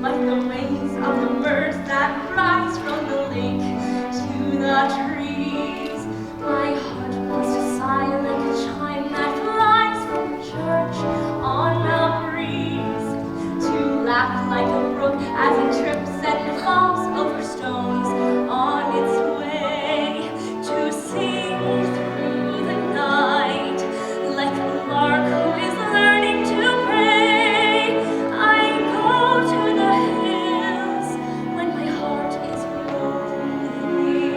like the wings of the birds that rise from the lake to the trees. My heart wants to sigh like a chime that flies from the church on the breeze, to laugh like a brook as it trips and falls over stones on its way, to sing through the night like a lark who is learning to pray. I go to the hills when my heart is lonely.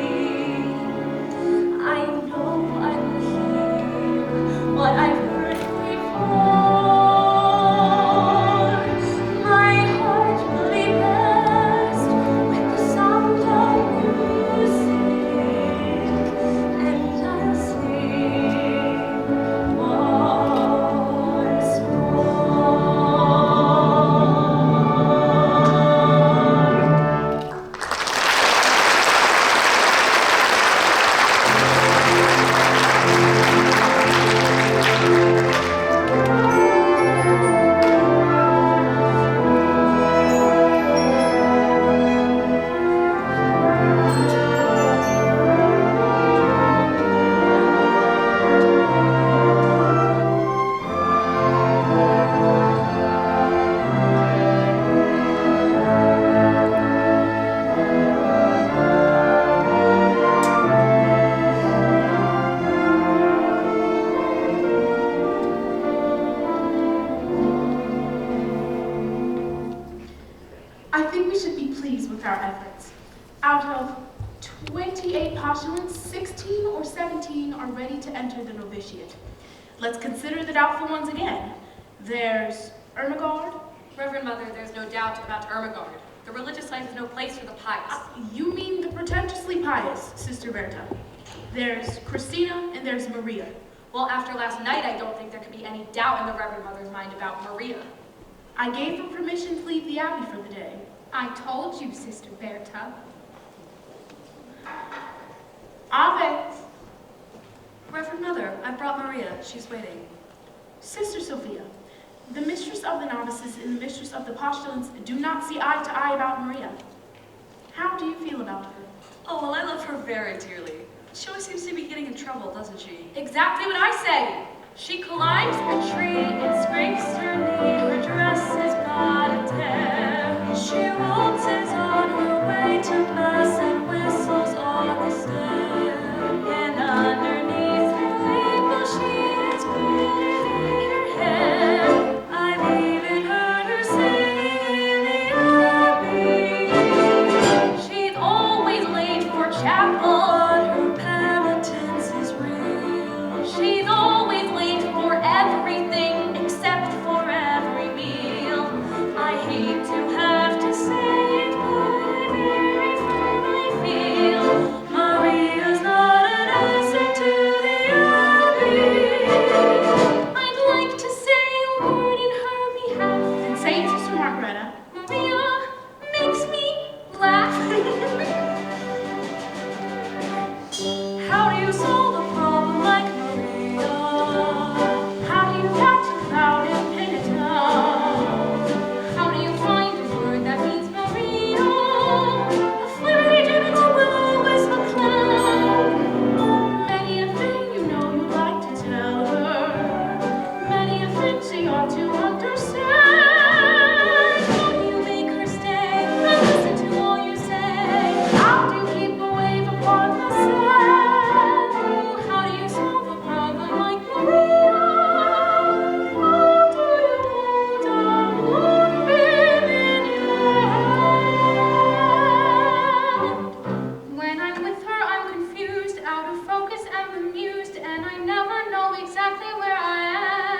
I know I will hear what I've heard before. My heart will be blessed with the sound of music, and I'll sing once I think we should be pleased with our efforts. Out of 28 postulants, 16 or 17 are ready to enter the novitiate. Let's consider the doubtful ones again. There's Ermengarde. Reverend Mother, there's no doubt about Ermengarde. The religious life is no place for the pious. You mean the pretentiously pious, Sister Berta. There's Christina and there's Maria. Well, after last night, I don't think there could be any doubt in the Reverend Mother's mind about Maria. I gave her permission to leave the abbey for the day. I told you, Sister Berta. Ave. Reverend Mother, I brought Maria. She's waiting. Sister Sophia, the mistress of the novices and the mistress of the postulants do not see eye to eye about Maria. How do you feel about her? Oh, well, I love her very dearly. She always seems to be getting in trouble, doesn't she? Exactly what I say. She climbs a tree and scrapes her knee. Her dress is not a tear. She waltzes on her way to mass and whistles on the stair. And underneath her veil she is braiding her hair. I've even heard her sing in the abbey. She's always late for chapel. Her penitence is real. She's always late for everything except for every meal. I hate to have to say it, but I very firmly feel Maria's not an asset to the abbey. I'd like to say a word in her behalf. Then say it, Sister Margareta. Maria makes me laugh. How do you solve a problem like Maria? How do you catch a cloud and pin it down? How do you find a word that means Maria? A flirty gibbet to willow wisp a cloud. Many a thing you know you'd like to tell her. Many a thing she ought to understand. How do you make her stay and listen to all you say? How do you keep a wave upon the sand? How do you solve a problem like Maria? How do you hold a moonbeam in your hand? When I'm with her, I'm confused, out of focus and bemused, and I never know exactly where I am.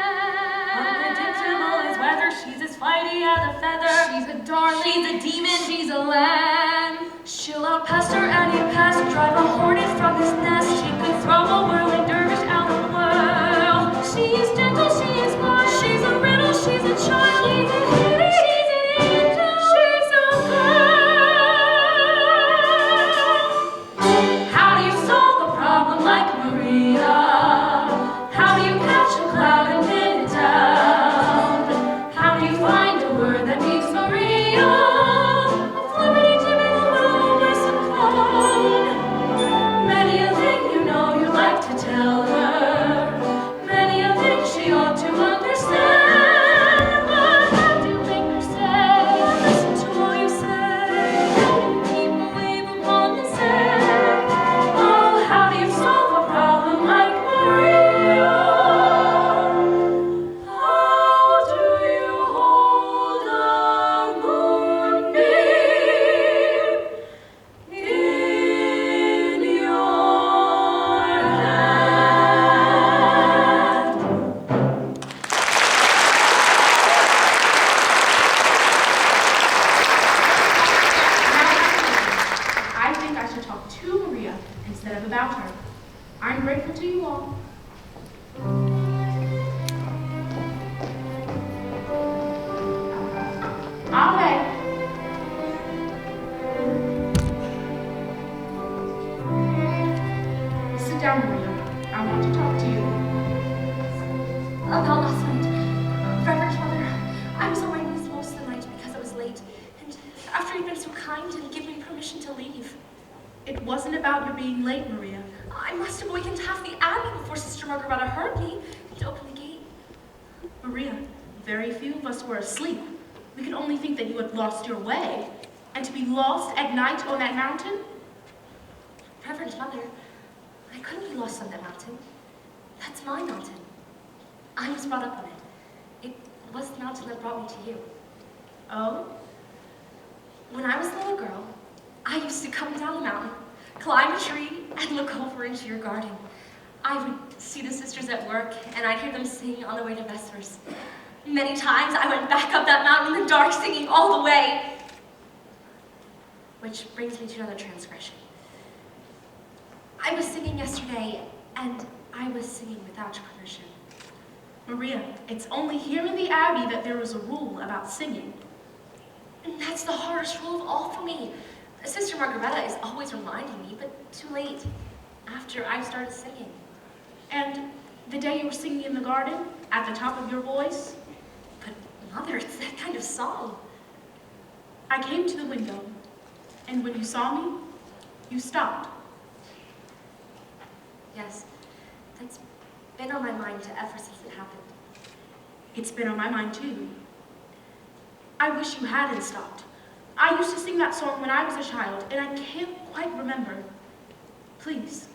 Unpredictable is whether she's as flighty as a feather. She's a darling. She's a demon. She's a lamb. She'll outpass her any pass, drive a hornet from his nest. She could throw a whirling dervish out of the world. She is gentle, she is wise. She's a riddle, she's a child. She's a hidden, she's an angel. She's a girl. How do you solve a problem like Maria? How do you catch a cloud and pin it down? How do you find a word that means Maria? without her. I'm grateful to you all. Ave. Sit down, Maria. I want to talk to you. About last night, Reverend Mother, I was on my knees most of the night because I was late, and after you'd been so kind and given me permission to leave. It wasn't about your being late, Maria. I must have wakened half the abbey before Sister Margaretta heard me to open the gate. Maria, very few of us were asleep. We could only think that you had lost your way. And to be lost at night on that mountain? Reverend Mother, I couldn't be lost on that mountain. That's my mountain. I was brought up on it. It was the mountain that brought me to you. Oh? When I was a little girl, I used to come down the mountain, climb a tree, and look over into your garden. I would see the sisters at work, and I'd hear them sing on the way to Vespers. Many times I went back up that mountain in the dark, singing all the way. Which brings me to another transgression. I was singing yesterday, and I was singing without your permission. Maria, it's only here in the Abbey that there is a rule about singing. And that's the hardest rule of all for me. Sister Margaretta is always reminding me, but too late, after I started singing. And the day you were singing in the garden, at the top of your voice? But Mother, it's that kind of song. I came to the window, and when you saw me, you stopped. Yes, that's been on my mind ever since it happened. It's been on my mind too. I wish you hadn't stopped. I used to sing that song when I was a child, and I can't quite remember. Please.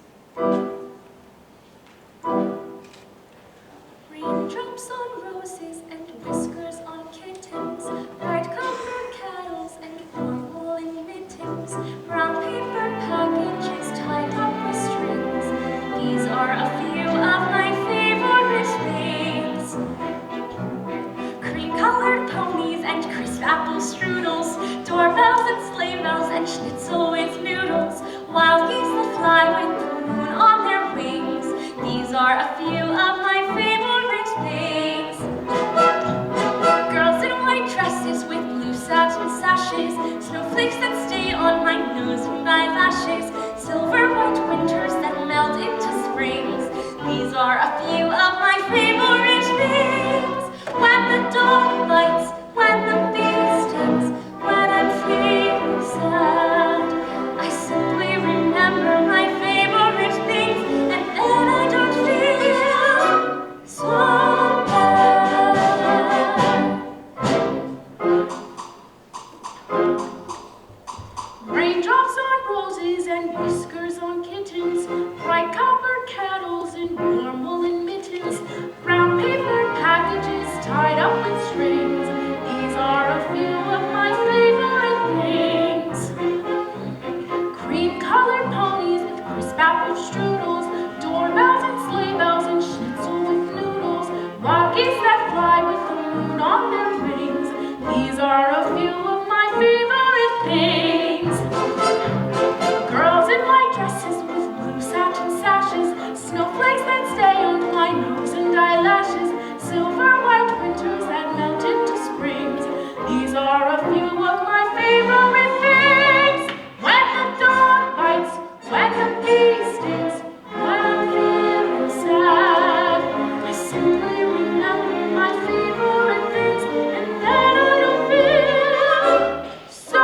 Raindrops on roses and whiskers on kittens, bright-colored kettles and warm woolen mittens, brown paper packages tied up with strings. These are a few of my favorite things. Cream-colored ponies and crisp apple strudels, doorbells and sleigh bells and schnitzel with noodles, wild geese that fly with the moon on their wings. These are a few of my favorite things. Girls in white dresses with blue satin sashes, snowflakes that stay on my nose and my lashes, silver white winters that melt into springs. These are a few of my favorite things. When the dog bites, when the bee stings, when I'm feeling sad, I simply remember my favorite things, and then I don't feel so bad. Raindrops on roses and whiskers on kittens, bright copper kettles and warm woolen mittens, brown paper packages tied up with strings. These are a few of my favorite things. Cream-colored ponies with crisp apple strudels, doorbells and sleigh bells and schnitzel with noodles, wild geese that fly with the moon on their wings. These are a few of my favorite things. Girls in white dresses with blue satin sashes, snowflakes that stay on my nose and eyelashes, silver white winters that melt into springs. These are a few of my favorite things. When the dog bites, when the bee stings, when I'm feeling sad, I simply remember my favorite things, and then I don't feel so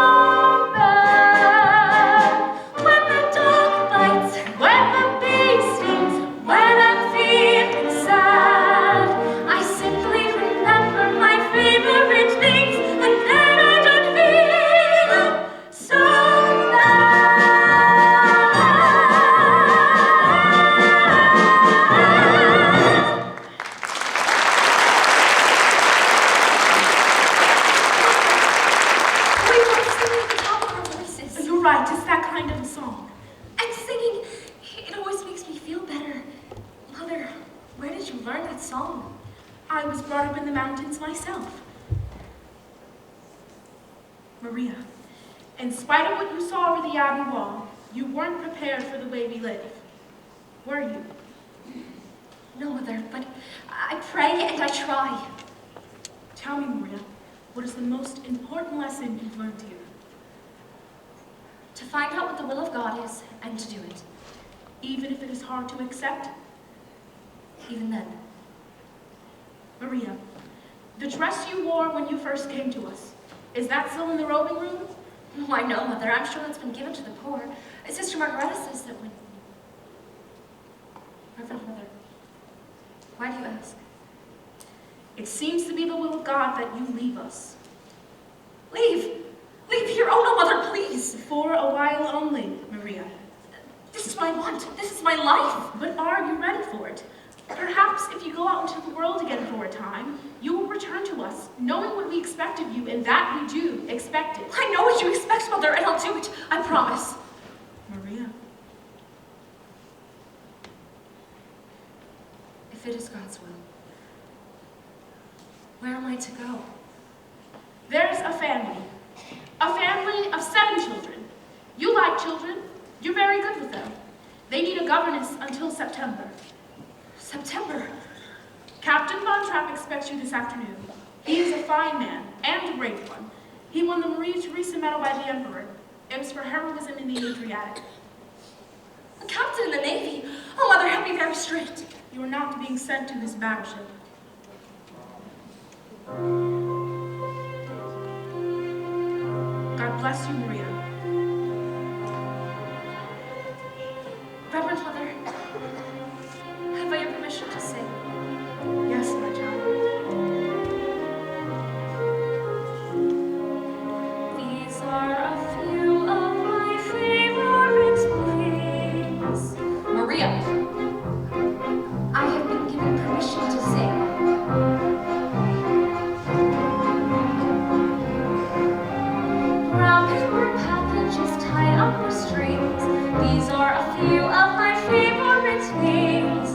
bad. When the dog bites, When the bee stings, when I'm feeling sad, I simply remember my favorite things, and then I don't feel so bad. We were singing at the top of our voices. you're right, it's that kind of a song. And singing, it always makes me feel better. Mother, where did you learn that song? I was brought up in the mountains myself. Maria, in spite of what you saw over the Abbey wall, you weren't prepared for the way we live. Were you? No, Mother, but I pray and I try. Tell me, Maria, what is the most important lesson you've learned here? To find out what the will of God is and to do it. Even if it is hard to accept? Even then. Maria, the dress you wore when you first came to us, is that still in the robing room? Why, no, Mother. I'm sure that's been given to the poor. Sister Margareta says that when... Reverend Mother, why do you ask? It seems to be the will of God that you leave us. Leave! Leave here! Oh, no, Mother, please! For a while only, Maria. This is my want. This is my life. But are you ready for it? Perhaps if you go out into the world again for a time, you will return to us, knowing what we expect of you, and that we do expect it. I know what you expect, Mother, and I'll do it. I promise. Maria. If it is God's will, where am I to go? There's a family of 7 children. You like children. You're very good with them. They need a governess until September. September. Captain Von Trapp expects you this afternoon. He is a fine man, and a brave one. He won the Maria Theresa Medal by the Emperor. It was for heroism in the Adriatic. A captain in the Navy. Oh, Mother, help me very straight. You are not being sent to his battleship. God bless you, Maria. Reverend Mother, have I your permission to sing? Yes, my child. These are a few of my favorite plays. Maria, I have been given permission to sing. Brown paper packages tied up with strings. These are a few of my favorite things.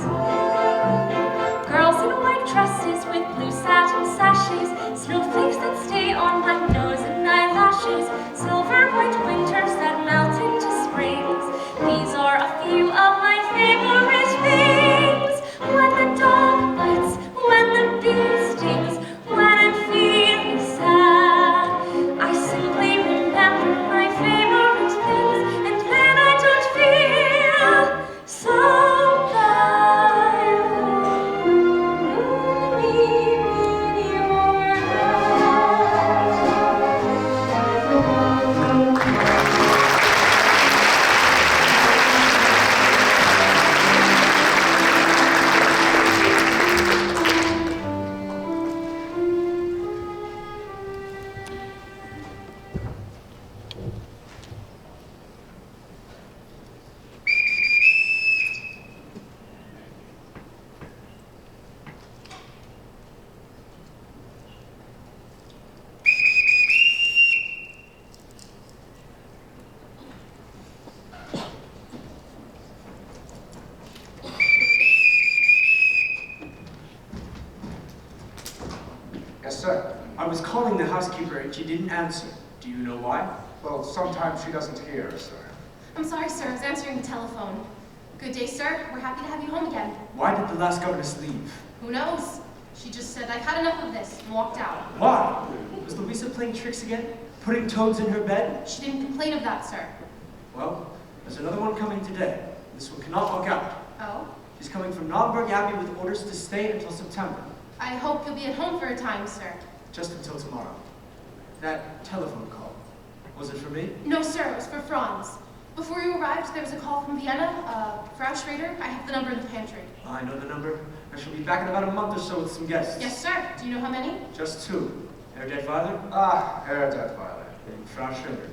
Girls in white dresses with blue satin sashes, snowflakes that stay on my nose and eyelashes, silver white winters that melt into springs. These are a few of my favorite things. When the dog bites, when the bee stings, when I'm feeling sad, I simply remember my favorite things, and then I don't feel so bad. Yes, sir. I was calling the housekeeper and she didn't answer. Do you know why? Well, sometimes she doesn't hear, sir. I'm sorry, sir. I was answering the telephone. Good day, sir. We're happy to have you home again. Why did the last governess leave? Who knows? She just said, I've had enough of this, and walked out. Why? Was Louisa playing tricks again? Putting toads in her bed? She didn't complain of that, sir. Well, there's another one coming today. This one cannot walk out. Oh? She's coming from Naumburg Abbey with orders to stay until September. I hope you'll be at home for a time, sir. Just until tomorrow. That telephone call, was it for me? No, sir. It was for Franz. Before you arrived, there was a call from Vienna. Frau Schrader, I have the number in the pantry. I know the number. I shall be back in about a month or so with some guests. Yes, sir. Do you know how many? Just 2. Herr Detweiler Ah, Herr Detweiler. and Frau Schrader.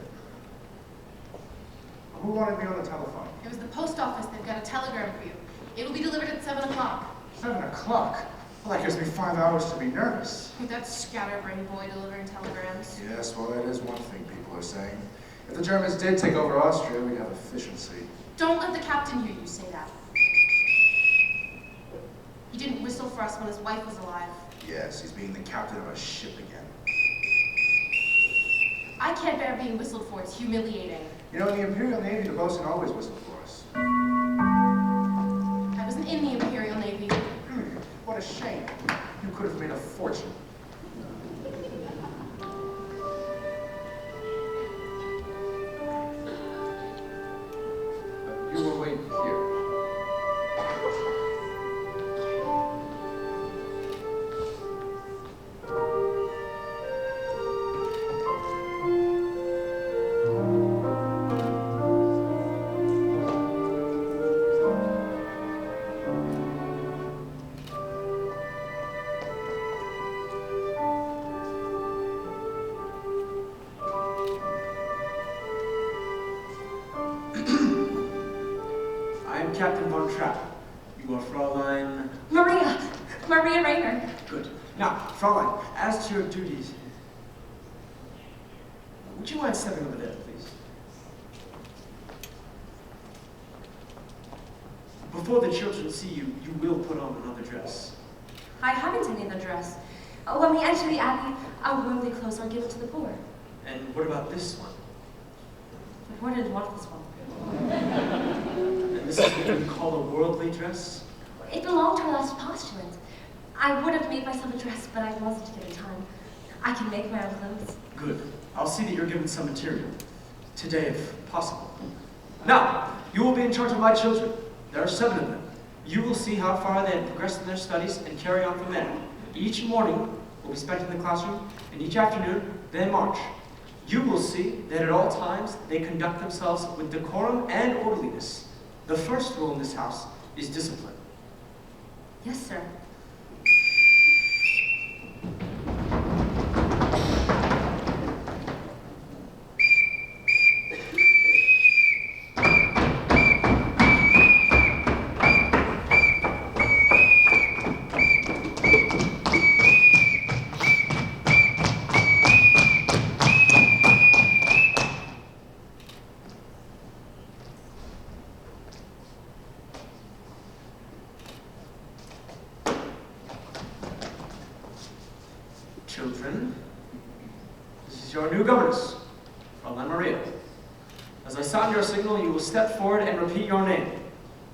Who wanted me on the telephone? It was the post office. They've got a telegram for you. It will be delivered at 7 o'clock. 7 o'clock? Well, that gives me 5 hours to be nervous. That scatterbrain boy delivering telegrams. Yes, well, that is one thing people are saying. If the Germans did take over Austria, we'd have efficiency. Don't let the captain hear you say that. He didn't whistle for us when his wife was alive. Yes, he's being the captain of a ship again. I can't bear being whistled for. It's humiliating. You know, in the Imperial Navy, the bosun always whistled for us. What a shame. You could have made a fortune. You will wait here. I'm Captain Von Trapp. You are Fräulein... Maria Rayner. Good. Now, Fräulein, as to your duties... Would you mind stepping over there, please? Before the children see you, you will put on another dress. I haven't any other dress. When we enter the abbey, our worldly clothes are given to the poor. And what about this one? The poor didn't want this one. And this is what you call a worldly dress? It belonged to our last postulant. I would have made myself a dress, but I wasn't given time. I can make my own clothes. Good. I'll see that you're given some material. Today, if possible. Now, you will be in charge of my children. There are 7 of them. You will see how far they have progressed in their studies and carry on from there. Each morning will be spent in the classroom, and each afternoon they march. You will see that at all times they conduct themselves with decorum and orderliness. The first rule in this house is discipline. Yes, sir. Children, this is your new governess, Fräulein Maria. As I sound your signal, you will step forward and repeat your name.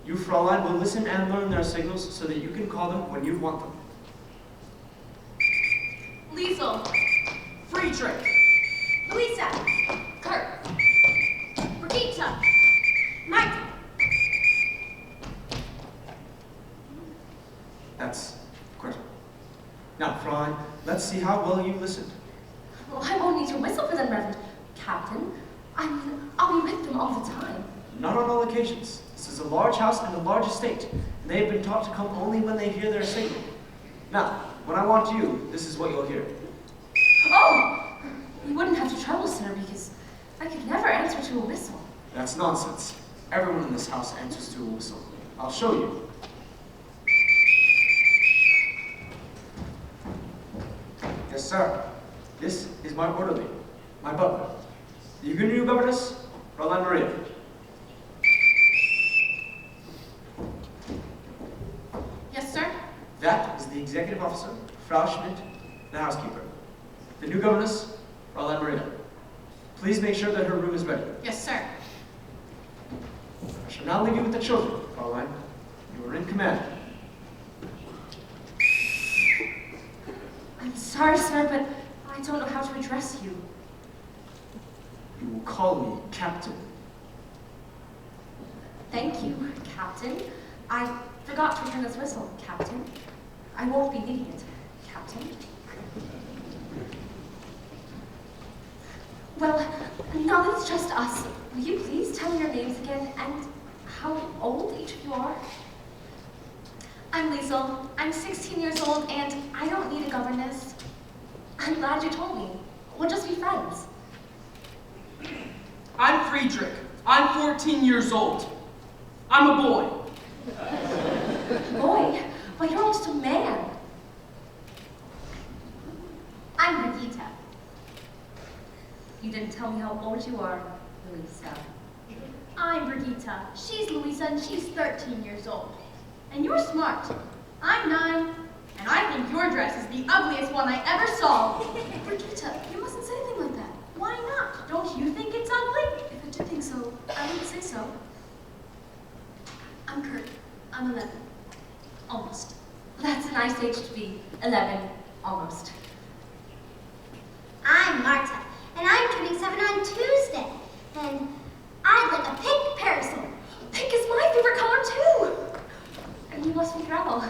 You, Fräulein, will listen and learn their signals so that you can call them when you want them. Liesel. Friedrich! Louisa. Kurt. Brigitte. Mike. That's correct. Now, Fräulein, let's see how well you listened. Well, I won't need to whistle for them, Reverend Captain. I mean, I'll be with them all the time. Not on all occasions. This is a large house and a large estate, and they have been taught to come only when they hear their signal. Now, when I want you, this is what you'll hear. Oh! You wouldn't have to trouble, sir, because I could never answer to a whistle. That's nonsense. Everyone in this house answers to a whistle. I'll show you. Yes, sir. This is my orderly, my butler. The new governess, Fräulein Maria. Yes, sir. That is the executive officer, Frau Schmidt, the housekeeper. The new governess, Fräulein Maria. Please make sure that her room is ready. Yes, sir. I shall now leave you with the children, Fräulein. You are in command. I'm sorry, sir, but I don't know how to address you. You will call me Captain. Thank you, Captain. I forgot to return this whistle, Captain. I won't be needing it, Captain. Well, now that it's just us, will you please tell me your names again and how old each of you are? I'm Liesel. I'm 16 years old, and I don't need a governess. I'm glad you told me. We'll just be friends. I'm Friedrich. I'm 14 years old. I'm a boy. Boy, but you're almost a man. I'm Brigitte. You didn't tell me how old you are, Louisa. I'm Brigitte. She's Louisa, and she's 13 years old. And you're smart. I'm 9, and I think your dress is the ugliest one I ever saw. Brigitte, you mustn't say anything like that. Why not? Don't you think it's ugly? If I did think so, I wouldn't say so. I'm Kurt. I'm 11. Almost. That's a nice aged to be 11, almost. I'm Marta, and I'm turning 7 on Tuesday. And I'd like a pink parasol. Pink is my favorite color too. And you must be Gretel.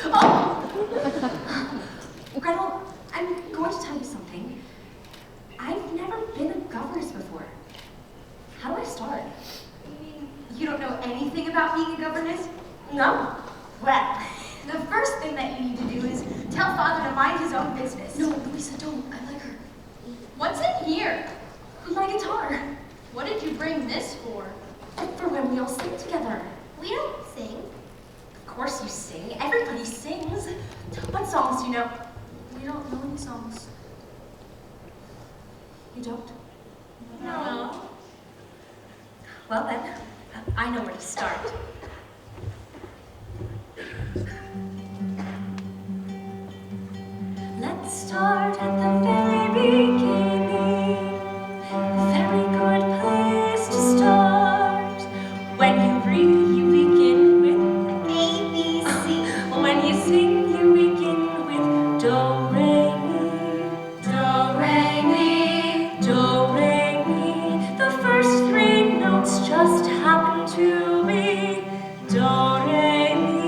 Oh! Gretel, I'm going to tell you something. I've never been a governess before. How do I start? You don't know anything about being a governess? No. Well, the first thing that you need to do is tell Father to mind his own business. No, Louisa, don't. I like her. What's in here? My guitar. What did you bring this for? For when we all sing together. We don't sing. Of course you sing. Everybody sings. What songs do you know? We don't know any songs. You don't? No. Well then, I know where to start. Let's start at the very beginning. Very good place to start. When you read, you begin with A, B, C. When you sing, you begin with Do, Re, Mi. Do, Re, Mi. Do, Re, Mi. The first three notes just happen to be Do, Re, Mi.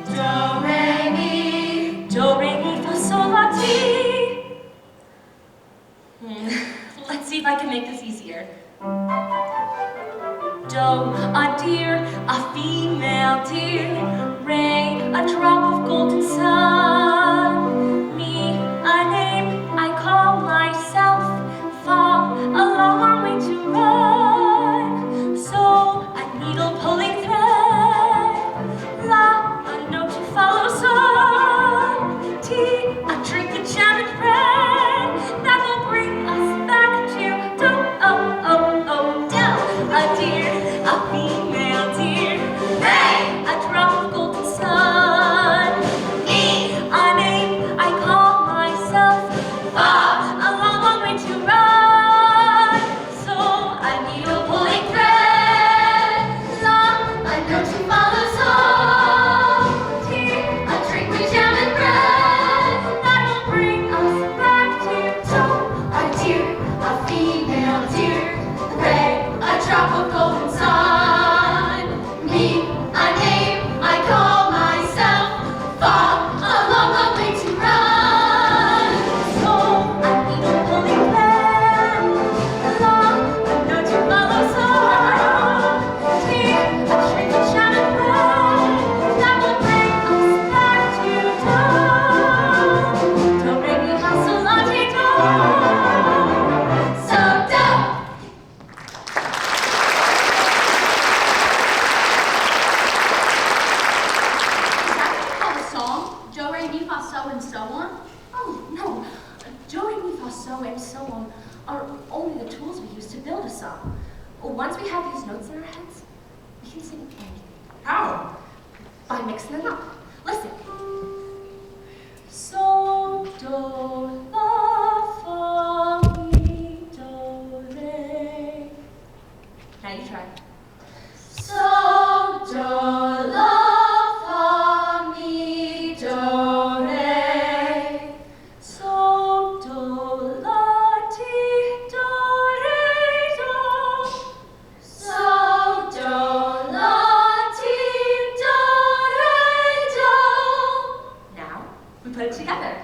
Do, Re, Mi. Do, Re, Mi, Fa, Sol, La, Ti. Let's see if I can make this easier. Do, a deer, a female deer. Re, a drop of golden sun. Mi, a name I call myself. Fa, a long way to run. So, a needle pulling thread. La, a note to follow. So, Ti, a drink of jam and bread. That will bring us back to Do, oh, oh, oh, Do. A deer, a female deer. Re, a drop of golden sun. Mi, a name I call myself. Fa, a long, long way to run. So, a needle pulling thread. La, a note to follow. So, Ti, a drink with jam and bread. That will bring us back to Do. A deer, a female deer. Re, a drop of golden sun. Mi, a name I call myself. Fa, a long, long way to run. So, a needle pulling thread. La, a note to follow. So, Ti, a drink of jam and bread. That will bring us back to Do. Do, re, mi, fa, sol, la, ti, do. So, Do. Is that what you call a song? Do, re, mi, fa, so, and so on? Oh, no. Do, re, mi, fa, so, and so on are only the tools we use to build a song. Once we have these notes in our heads, we can sing anything. How? By mixing them up. Listen. So, do, la, fa, mi, do, re. Now you try. So, do, la, fa, mi, do, re. So, do, la, ti, do, re, do. So, do, la, ti, do, re, do. Now, we put it together.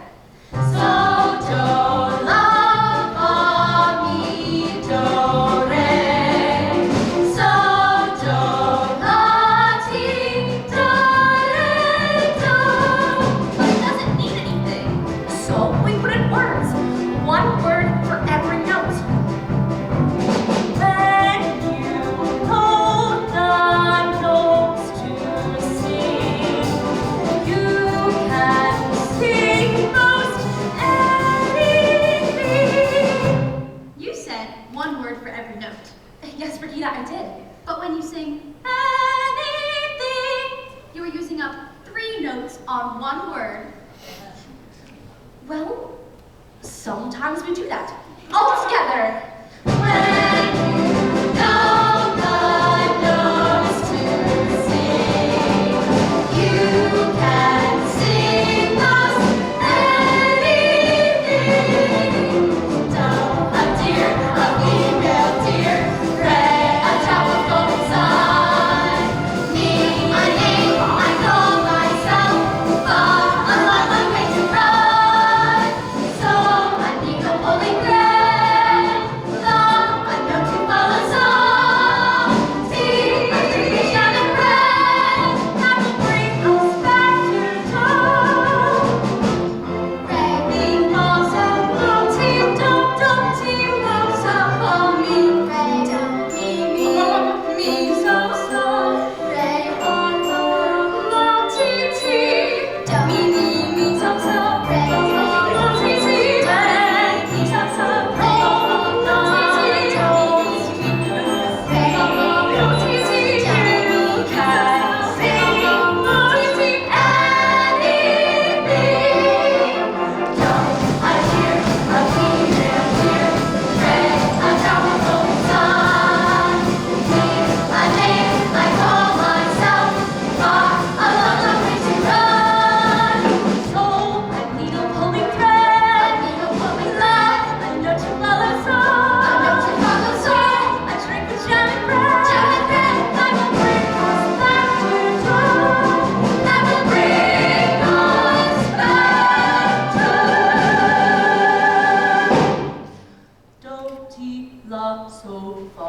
So, do, la, fa, mi, do, re. So, do, la, ti, do, re, do. But it doesn't mean anything. So, we put in words. One word for every note. When you hold the notes to sing, you can sing most anything. You said one word for every note. Yes, Brigida, I did. But when you sing anything, you were using up 3 notes on one word. Well, sometimes we do that. All together. When you know the notes to sing, you can sing the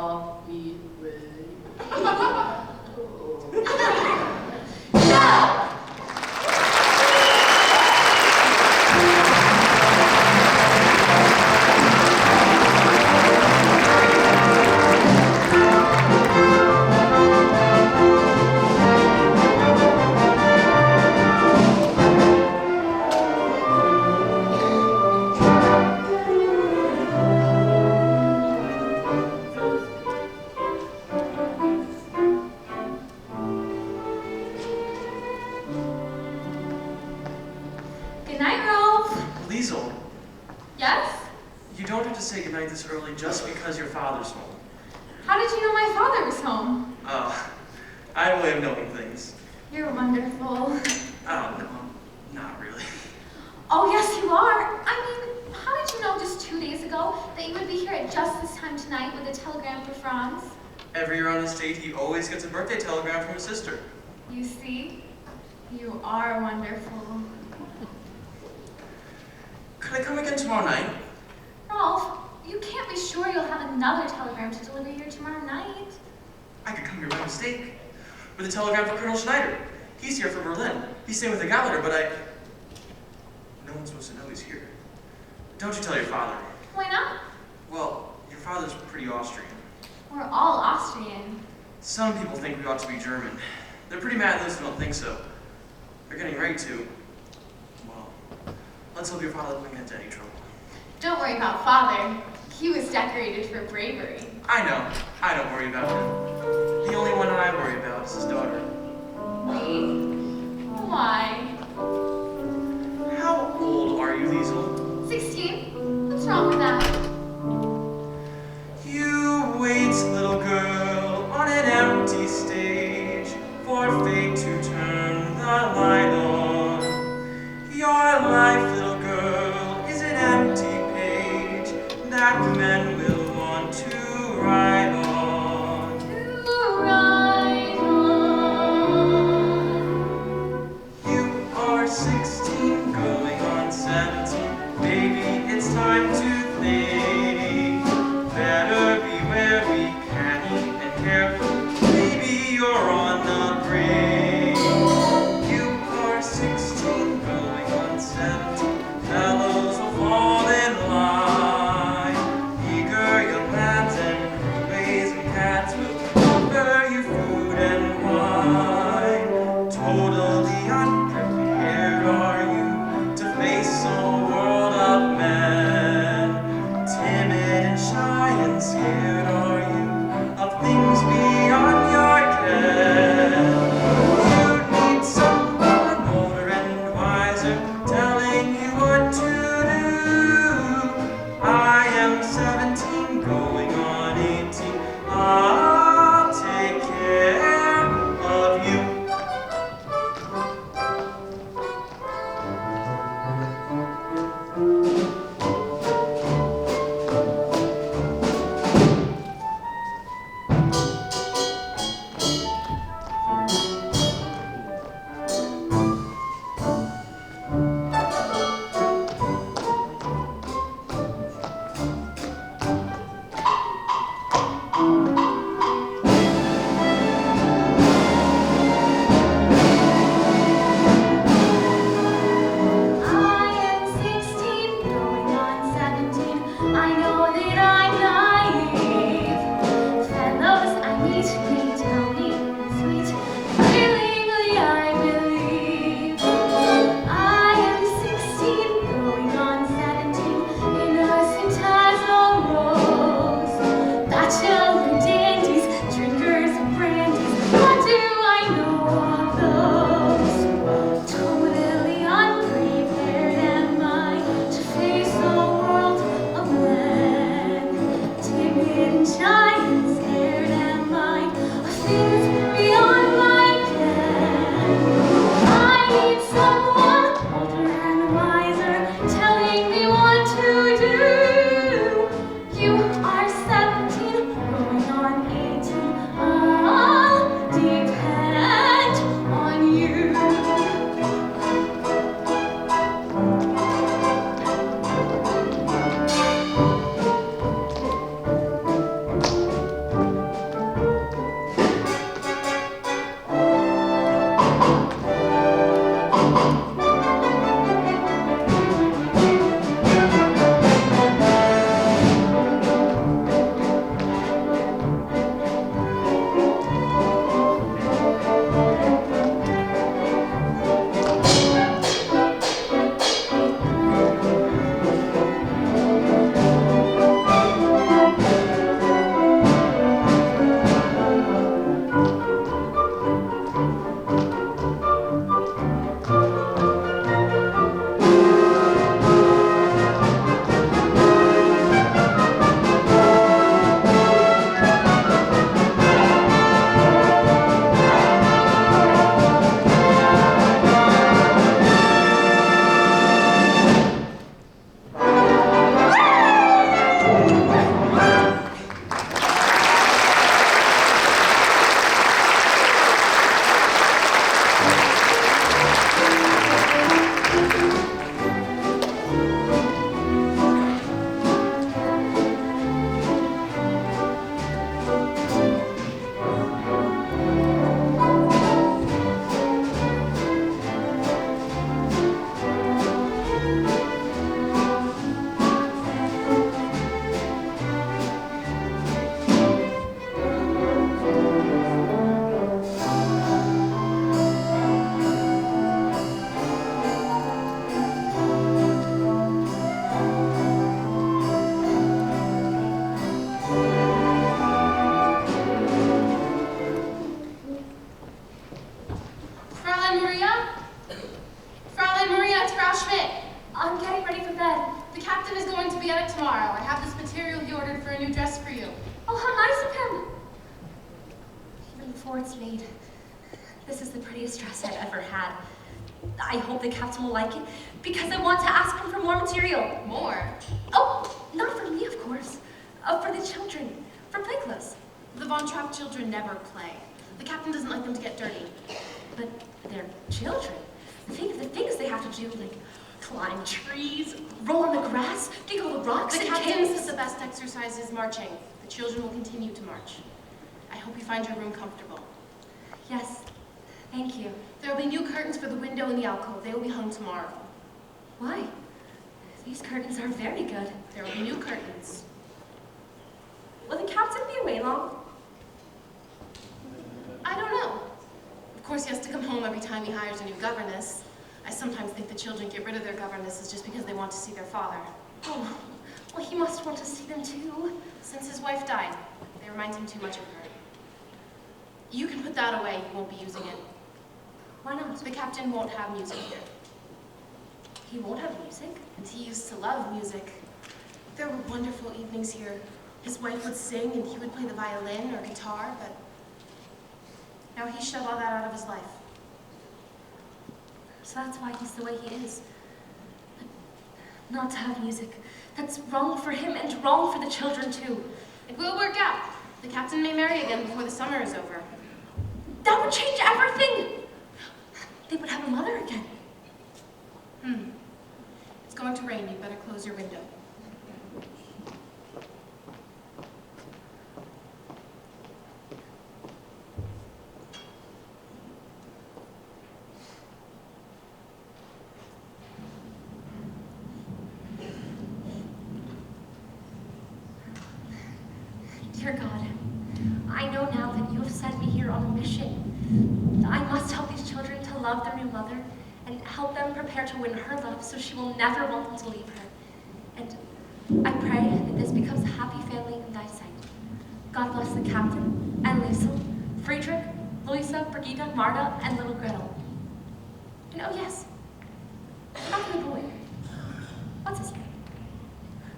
coffee ready? Good night, Rolf. Liesel, Yes? you don't have to say goodnight this early just because your father's home. How did you know my father was home? Oh, I have a way of knowing things. You're wonderful. Oh, no, not really. Oh, yes, you are. I mean, how did you know just 2 days ago that you would be here at just this time tonight with a telegram for Franz? Every year on this date, he always gets a birthday telegram from his sister. You see? You are wonderful. Could I come again tomorrow night? Rolf, you can't be sure you'll have another telegram to deliver here tomorrow night. I could come here by mistake. With a telegram for Colonel Schneider. He's here from Berlin. He's staying with the Gallagher, but no one's supposed to know he's here. Don't you tell your father. Why not? Well, your father's pretty Austrian. We're all Austrian. Some people think we ought to be German. They're pretty mad at those who don't think so. They're getting ready to. Well, let's hope your father doesn't get into any trouble. Don't worry about Father. He was decorated for bravery. I know. I don't worry about him. The only one I worry about is his daughter. Me? Why? How old are you, Liesel? 16? What's wrong with that? You wait, little girl, on an empty stage, for fate to turn the light on. Your life, little girl, is an empty page that men will want to write on. You are 16, going on 17. Baby, it's time to think. Better be very canny and careful. Baby, you're on the brink. You are 16, going on 17. Fellows will fall in line. Eager young lads and cruises and cats will offer you food and wine. Totally unprepared are you to face a world of men. Timid and shy and scared are you of things beyond your ken. You need someone older and wiser telling you what to do. I am 17, going on 18. I'll take care of you. I am 16, going on 17. I know that I'm naive. Fellows I meet may tell me sweet. Willingly I believe. I am 16, going on 17. Innocent as a rose. That younger day before it's made. This is the prettiest dress I've ever had. I hope the captain will like it, because I want to ask him for more material. More? Oh, not for me, of course. For the children, for play clothes. The Von Trapp children never play. The captain doesn't like them to get dirty. But they're children. Think of the things they have to do, like climb trees, roll on the grass, dig all the rocks The and captain caves. says the best exercise is marching. The children will continue to march. I hope you find your room comfortable. Yes, thank you. There will be new curtains for the window in the alcove. They will be hung tomorrow. Why? These curtains are very good. There will be new curtains. Will the captain be away long? I don't know. Of course, he has to come home every time he hires a new governess. I sometimes think the children get rid of their governesses just because they want to see their father. Oh, well, he must want to see them too. Since his wife died, they remind him too much of her. You can put that away. You won't be using it. Why not? The captain won't have music here. He won't have music. And he used to love music. There were wonderful evenings here. His wife would sing and he would play the violin or guitar, but now he shoved all that out of his life. So that's why he's the way he is. Not to have music. That's wrong for him and wrong for the children too. It will work out. The captain may marry again before the summer is over. That would change everything. They would have a mother again. It's going to rain. You'd better close your window. Dear God, I know now that you have sent me here on a mission. I must help these children to love their new mother and help them prepare to win her love so she will never want them to leave her. And I pray that this becomes a happy family in thy sight. God bless the captain and Liesel, Friedrich, Louisa, Brigitte, Marta, and little Gretel. And oh yes, how can the boy? What's his name?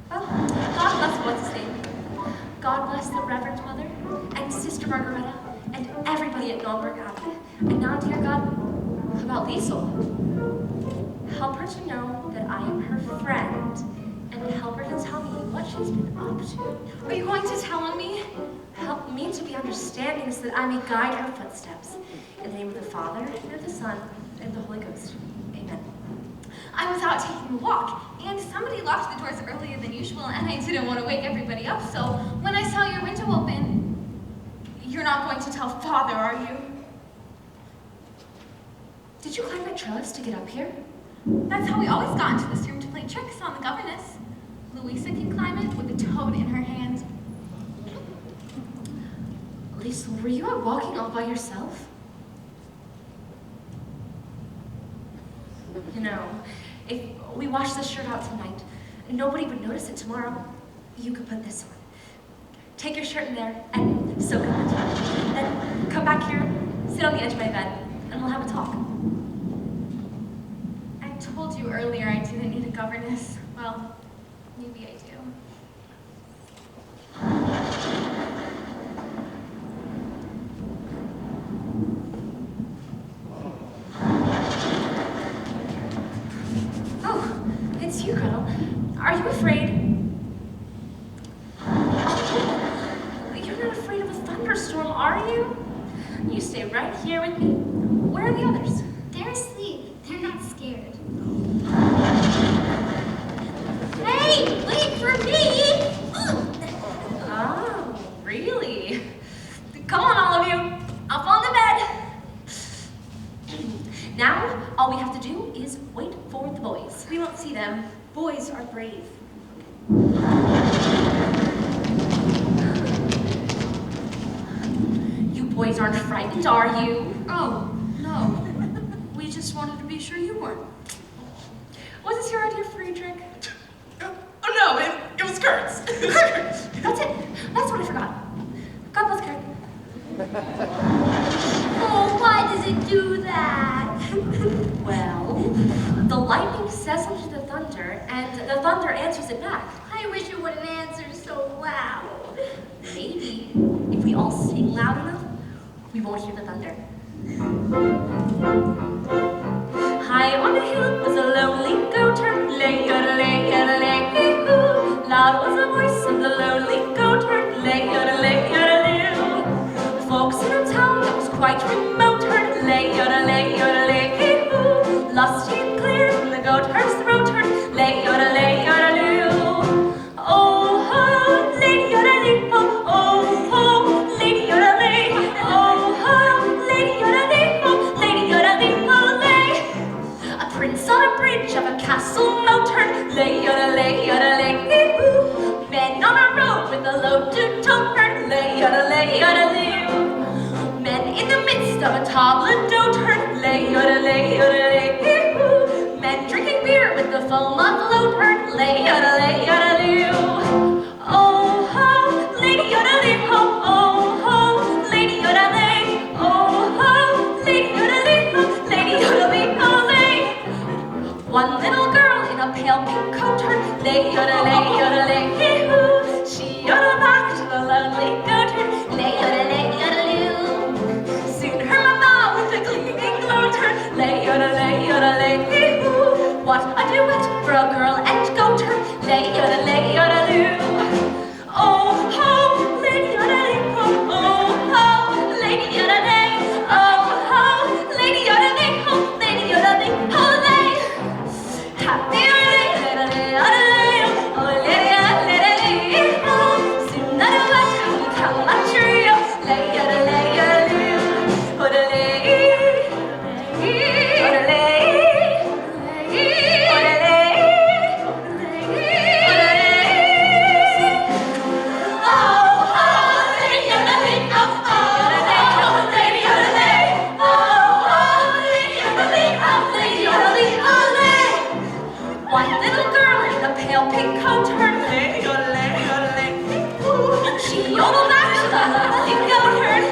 Well, God bless what's his name. God bless the Reverend Mother and Sister Margareta and everybody at Nürnberg Abbey. And now, dear God, about Liesel. Help her to know that I am her friend and help her to tell me what she's been up to. Are you going to tell on me? Help me to be understanding so that I may guide her footsteps. In the name of the Father, and of the Son, and of the Holy Ghost. Amen. I was out taking a walk, and somebody locked the doors earlier than usual, and I didn't want to wake everybody up, so when I saw your window open, you're not going to tell Father, are you? Did you climb that trellis to get up here? That's how we always got into this room to play tricks on the governess. Louisa can climb it with a toad in her hand. Liesel, were you out walking all by yourself? You know, if we wash this shirt out tonight, nobody would notice it tomorrow. You could put this on. Take your shirt in there and soak it in the tub. Then come back here, sit on the edge of my bed, and we'll have a talk. I told you earlier I didn't need a governess. Well, maybe I do. Oh, it's you, Gretel. Are you afraid? Oh, you're not afraid of a thunderstorm, are you? You stay right here with me. Where are the others? They're asleep. They're not scared. Hey, wait for me! Oh, really? Come on, all of you. Up on the bed. Now, all we have to do is wait for the boys. We won't see them. Boys are brave. You boys aren't frightened, are you? Oh, no. We just wanted to be sure you weren't. Was this your idea, Friedrich? Oh no, it was Kurt's. That's it. That's what I forgot. God bless Kurt. Oh, why does it do that? Well, the lightning says something to the thunder, and the thunder answers it back. I wish it wouldn't answer so loud. Maybe if we all sing loud enough, We won't hear the thunder. High on the hill was a lonely goatherd, lay-yodelay-yodelay-hoo. Loud was the voice of the lonely goatherd, lay-yodelay-yodelay-hoo. The folks in a town that was quite remote heard, lay-yodelay-yodelay-hoo. Lusty and clear from the goatherd's throat heard, lay-yodelay-yodelay-hoo. Oh ho, lady yodelay, oh ho, lady yodelay, oh ho, lady yodelay, oh lady yodelay, oh lay. A prince on a bridge of a castle moat heard, lay yodelay, yodelay, hoo. Men on a road with a load to tote heard, lay yodelay, yodelay. Men in the midst of a table d'hote heard, lay yodelay, yodelay, hoo. Men drinking beer with the foam afloat heard, lay yodelay, yodelay. Oh ho, lady yodelay, ho, oh ho, lady yodelay, oh ho, lady yodelay, ho, lady yodelay, ho, lay. One little girl in a pale pink coat heard, lay yodelay, yodelay, hoo. She yodeled back to the lonely goat heard, lay yodelay, yodelay. Soon her mama with a gleaming gloat heard, lay yodelay, yodelay, hoo. What a duet for a girl and goat heard, lay yodelay, yodelay. Oh ho, lady yodelay, oh ho, lady yodelay, oh ho, lady yodelay, oh lady yodelay, oh lay. Happy yodelay, yodelay, yodelay, oh lady yodelay, oh. Soon the duet will become a trio, lay yodelay, yodelay, yodelay, yodelay, one little girl in a pale pink coat heard, lay yodelay, yodelay, ooh. She yodeled back to the lonely goat herd.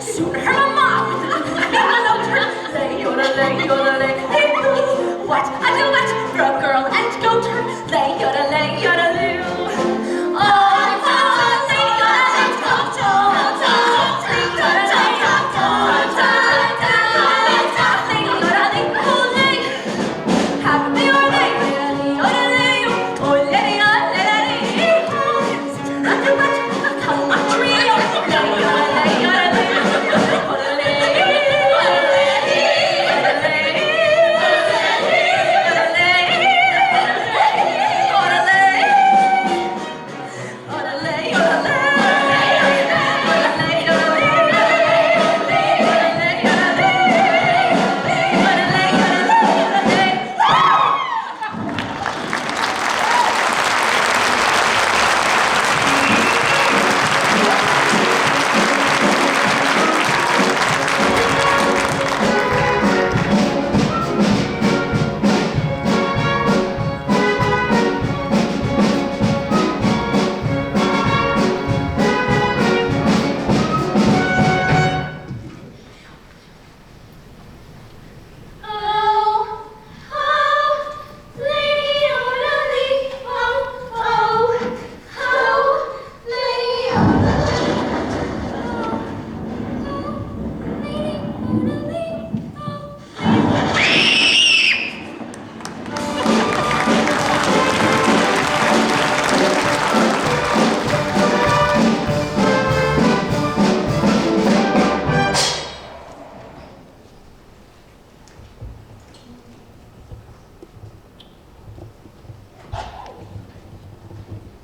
Soon her mama with a gleaming gloat heard, lay yodelay, yodelay, ooh. What a duet for a girl and goat herd, lay yodelay, yodelay. Oh, lady yodelay, oh, lady yodelay, oh, lay. Happy yodelay, yodelay, oh lady yodelay, oh. Soon the duet will become a trio, lay yodelay, yodelay, yodelay,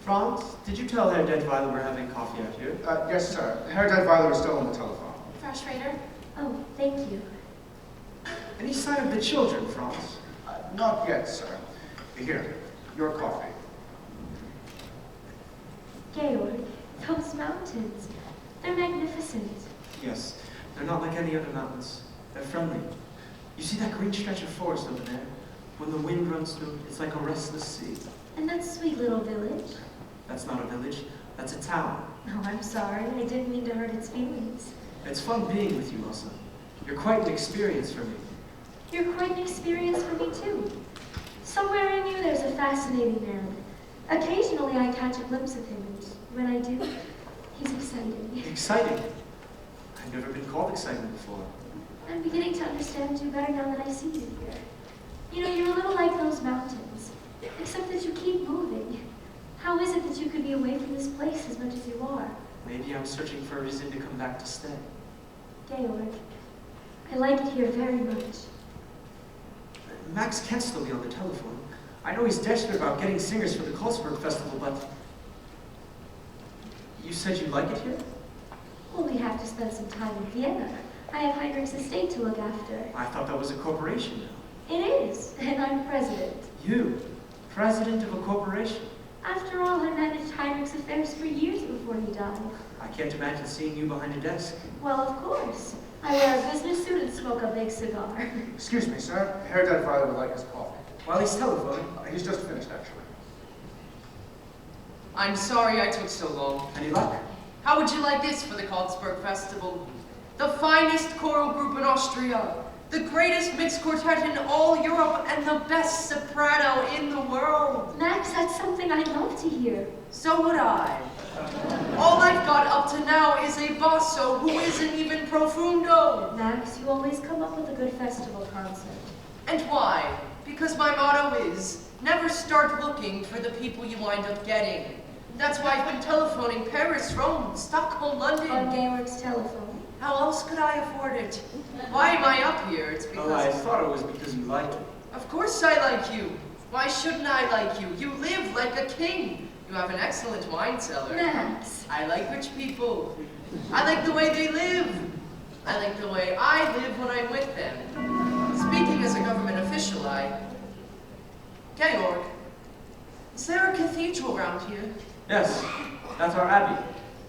Franz, did you tell Herr Detweiler we're having coffee out here? Yes, sir. Herr Detweiler is still on the telephone. Frau Schrader? Oh, thank you. Any sign of the children, Franz? Not yet, sir. Here, your coffee. Georg, those mountains, they're magnificent. Yes, they're not like any other mountains. They're friendly. You see that green stretch of forest over there? When the wind runs through, it's like a restless sea. And that sweet little village. That's not a village, that's a town. Oh, I'm sorry. I didn't mean to hurt its feelings. It's fun being with you, Elsa. You're quite an experience for me. You're quite an experience for me, too. Somewhere in you, there's a fascinating man. Occasionally, I catch a glimpse of him, and when I do, he's exciting. Exciting. I've never been called exciting before. I'm beginning to understand you better now that I see you here. You know, you're a little like those mountains, except that you keep moving. How is it that you could be away from this place as much as you are? Maybe I'm searching for a reason to come back to stay. Georg, I like it here very much. Max can't still be on the telephone. I know he's desperate about getting singers for the Karlsberg Festival, but... You said you like it here? Well, we have to spend some time in Vienna. I have Heinrich's estate to look after. I thought that was a corporation now. It is, and I'm president. You? President of a corporation? After all, I managed Heinrich's affairs for years before he died. I can't imagine seeing you behind a desk. Well, of course. I wear a business suit and smoke a big cigar. Excuse me, sir. Herr Dead Father would like his coffee. While he's telephoning. He's just finished, actually. I'm sorry I took so long. Any luck? How would you like this for the Karlsberg Festival? The finest choral group in Austria, the greatest mixed quartet in all Europe, and the best soprano in the world. Max, that's something I'd love to hear. So would I. All I've got up to now is a basso who isn't even profundo. Max, you always come up with a good festival concert. And why? Because my motto is, never start looking for the people you wind up getting. That's why I've been telephoning Paris, Rome, Stockholm, London. On Georg's telephone. How else could I afford it? Why am I up here? It's because... Oh, I thought it was because you like it. Of course I like you. Why shouldn't I like you? You live like a king. You have an excellent wine cellar. Max. I like rich people. I like the way they live. I like the way I live when I'm with them. Speaking as a government official, Georg, is there a cathedral around here? Yes, that's our abbey.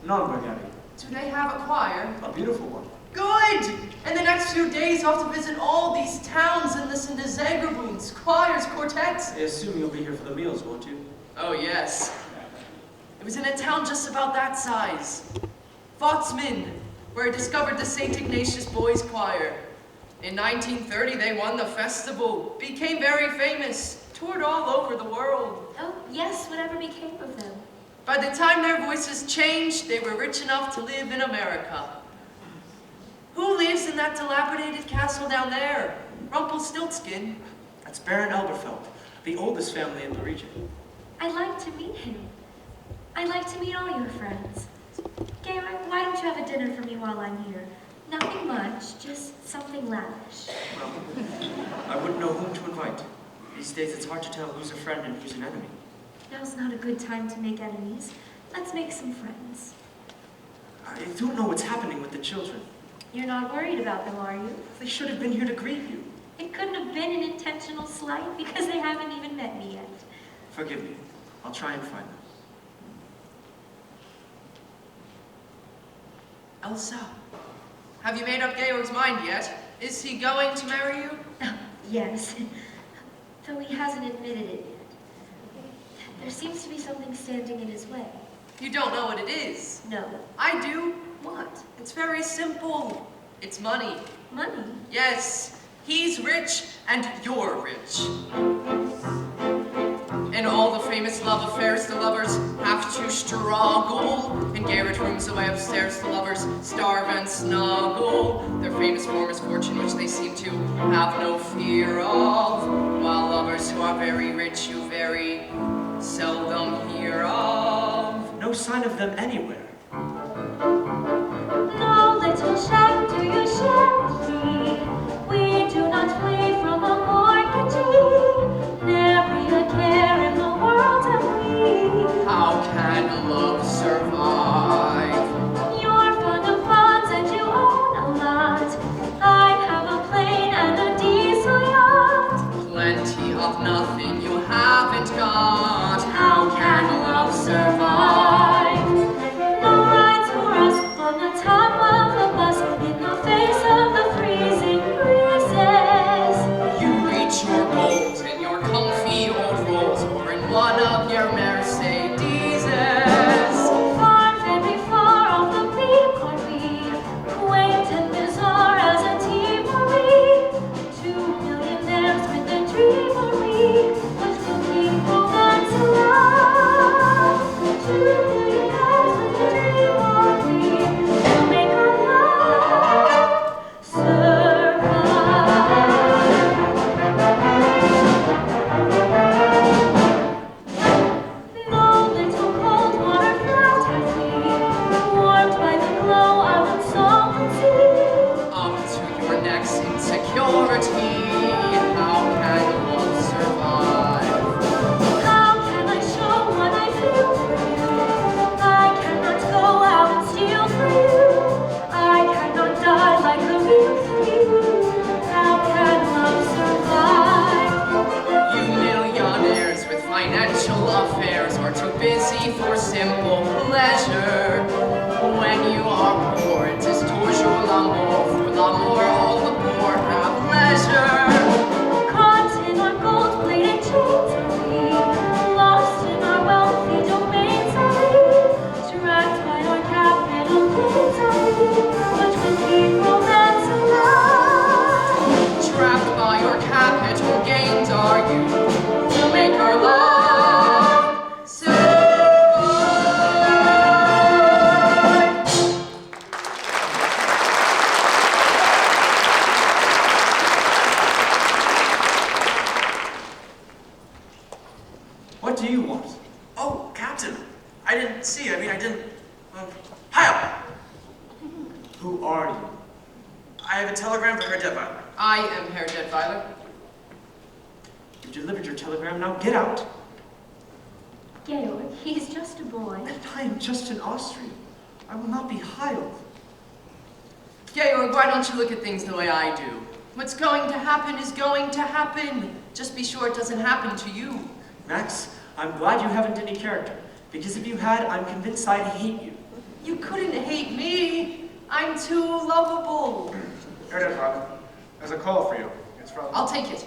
Nürnberg Abbey. Do they have a choir? A beautiful one. Good! And the next few days I'll have to visit all these towns and listen to Zagerboons, choirs, quartets. I assume you'll be here for the meals, won't you? Oh, yes. It was in a town just about that size. Fotzmin, where I discovered the St. Ignatius Boys Choir. In 1930, they won the festival, became very famous, toured all over the world. Oh, yes, whatever became of them? By the time their voices changed, they were rich enough to live in America. Who lives in that dilapidated castle down there? Rumpelstiltskin. That's Baron Elberfeld, the oldest family in the region. I'd like to meet him. I'd like to meet all your friends. Georg, why don't you have a dinner for me while I'm here? Nothing much, just something lavish. Well, I wouldn't know whom to invite. These days it's hard to tell who's a friend and who's an enemy. Now's not a good time to make enemies. Let's make some friends. I don't know what's happening with the children. You're not worried about them, are you? They should have been here to greet you. It couldn't have been an intentional slight because they haven't even met me yet. Forgive me. I'll try and find them. Elsa, have you made up Georg's mind yet? Is he going to marry you? Yes, though he hasn't admitted it yet. There seems to be something standing in his way. You don't know what it is. No. I do. What? It's very simple. It's money. Money? Yes, he's rich and you're rich. In all the famous love affairs, the lovers have to struggle. In garret rooms away upstairs, the lovers starve and snuggle. Their famous form is fortune, which they seem to have no fear of. While lovers who are very rich, you very seldom hear of. No sign of them anywhere. No little shack do you shanty. We do not flee from a mortgagee. Nary a care in the world have we. How can love survive? You're fond of bonds and you own a lot. I have a plane and a diesel yacht. Plenty of nothing you haven't got. How can love survive? No more, for the more all the poor have leisure. Caught in our gold-plated chains are we, lost in our wealthy domains are we, trapped by our capital gains are we, but we'll keep romance alive. Trapped by your capital gains are you, to make our love survive. What do you want? Oh, Captain. I didn't see. I didn't. Hi. Who are you? I have a telegram for Herr Detweiler. I am Herr Detweiler. You delivered your telegram, now get out. Georg, he's just a boy. And I am just an Austrian. I will not be Heil. Georg, why don't you look at things the way I do? What's going to happen is going to happen. Just be sure it doesn't happen to you. Max, I'm glad you haven't any character, because if you had, I'm convinced I'd hate you. You couldn't hate me. I'm too lovable. Here it is, Robin. There's a call for you. It's from... I'll take it.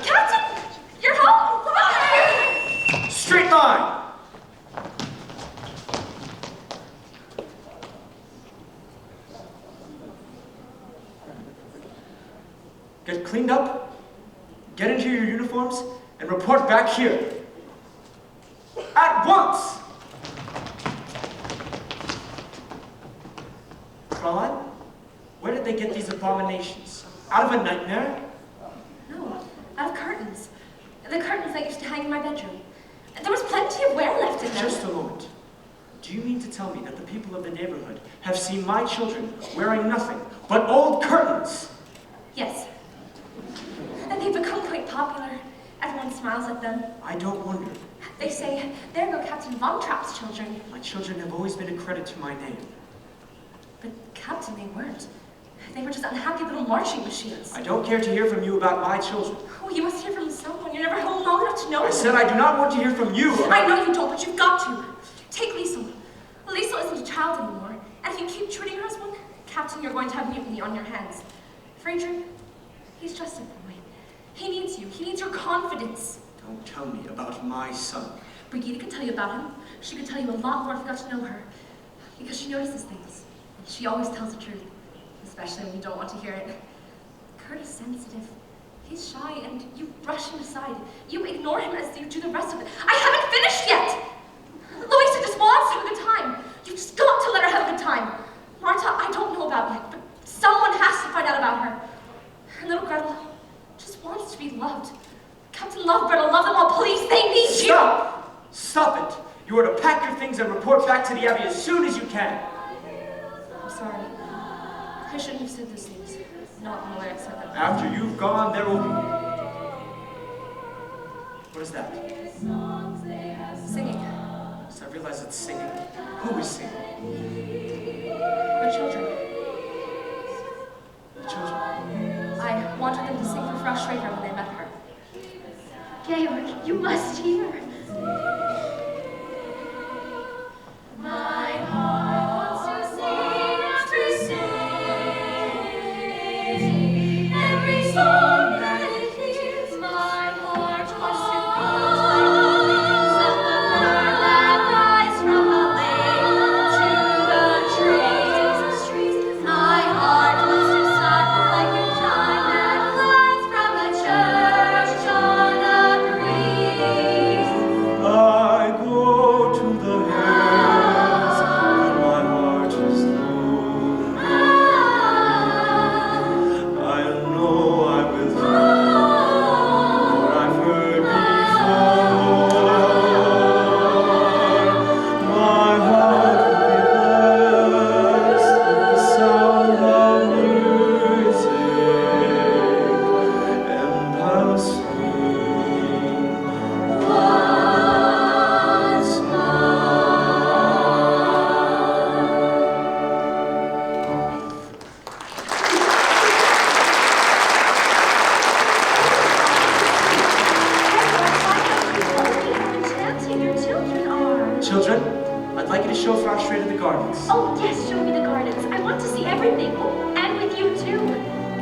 Captain, you're home! Straight line! Get cleaned up, get into your uniforms, and report back here. At once! Fräulein, where did they get these abominations? Out of a nightmare? No, out of curtains. The curtains I used to hang in my bedroom. There was plenty of wear left in them. Just a moment. Do you mean to tell me that the people of the neighborhood have seen my children wearing nothing but old curtains? Yes. And they've become quite popular. Everyone smiles at them. I don't wonder. They say, there go Captain Von Trapp's children. My children have always been a credit to my name. But Captain, they weren't. They were just unhappy little marching machines. I don't care to hear from you about my children. Oh, you must hear from someone. You're never home long enough to know. I said I do not want to hear from you about... I know you don't, but you've got to. Take Liesel. Liesel isn't a child anymore. And if you keep treating her as one, Captain, you're going to have mutiny on your hands. Friedrich, he's just a boy. He needs you. He needs your confidence. Don't tell me about my son. Brigitte could tell you about him. She could tell you a lot more if you got to know her. Because she notices things. She always tells the truth. Especially when you don't want to hear it. Kurt is sensitive. He's shy, and you brush him aside. You ignore him as you do the rest of it. I haven't finished yet! Louisa just wants to have a good time. You've just got to let her have a good time. Marta, I don't know about yet, but someone has to find out about her. And little Gretel just wants to be loved. Captain Love, Gretel, love them all, please. They need you. Stop! Stop it! You are to pack your things and report back to the Abbey as soon as you can. I'm sorry. I shouldn't have said those things. Not in the way I said them. After you've gone, there will be... What is that? Singing. Yes, I realize it's singing. Who is singing? Her children. The children. I wanted them to sing for Frau Schrager when they met her. Georg, you must hear. My heart wants to sing after sing. Every song that it hears, my heart wants to close. Let the bird that flies from the lake to the trees. My heart wants to sound like a chime that flies from a church on a breeze. I'd like you to show Fraustrater the gardens. Oh, yes, show me the gardens. I want to see everything. Oh, and with you, too.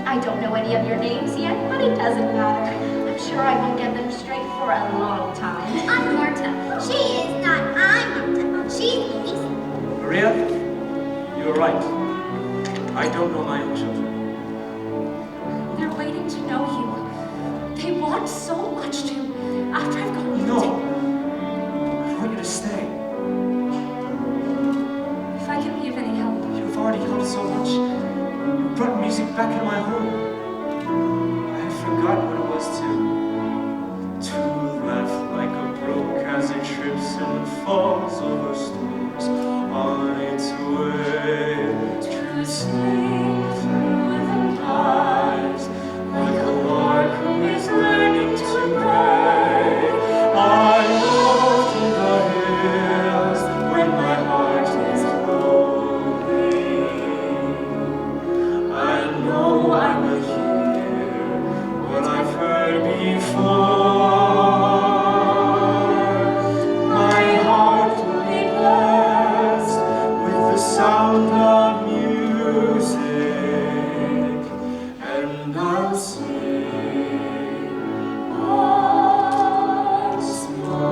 I don't know any of your names yet, but it doesn't matter. I'm sure I won't get them straight for a long time. I'm Marta. She is not. I'm Marta. She's Louisa. Maria, you are right. I don't know my own children. They're waiting to know you. They want so much to. After I've gone. No. I want you to stay. If I can be of any help. You've already helped so much. You brought music back into my home. I had forgotten what it was to laugh like a brook as it trips and falls over stones on its way. To sing through the pines like a lark who is learning to pray. I love to the hills when my heart is lonely. I know I will hear what I've heard before. My heart will be blessed with the sound of music, and I'll sing once more.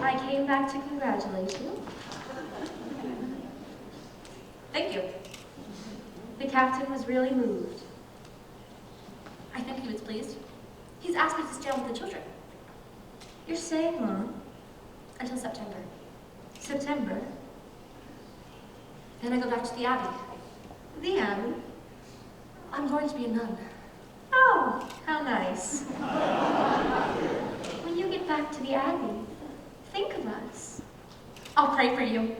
I came back to congratulate you. Thank you. The captain was really moved. I think he was pleased. He's asked me to stay on with the children. You're staying, Mom? Until September. September? Then I go back to the Abbey. The Abbey? I'm going to be a nun. Oh, how nice. When you get back to the Abbey, think of us. I'll pray for you.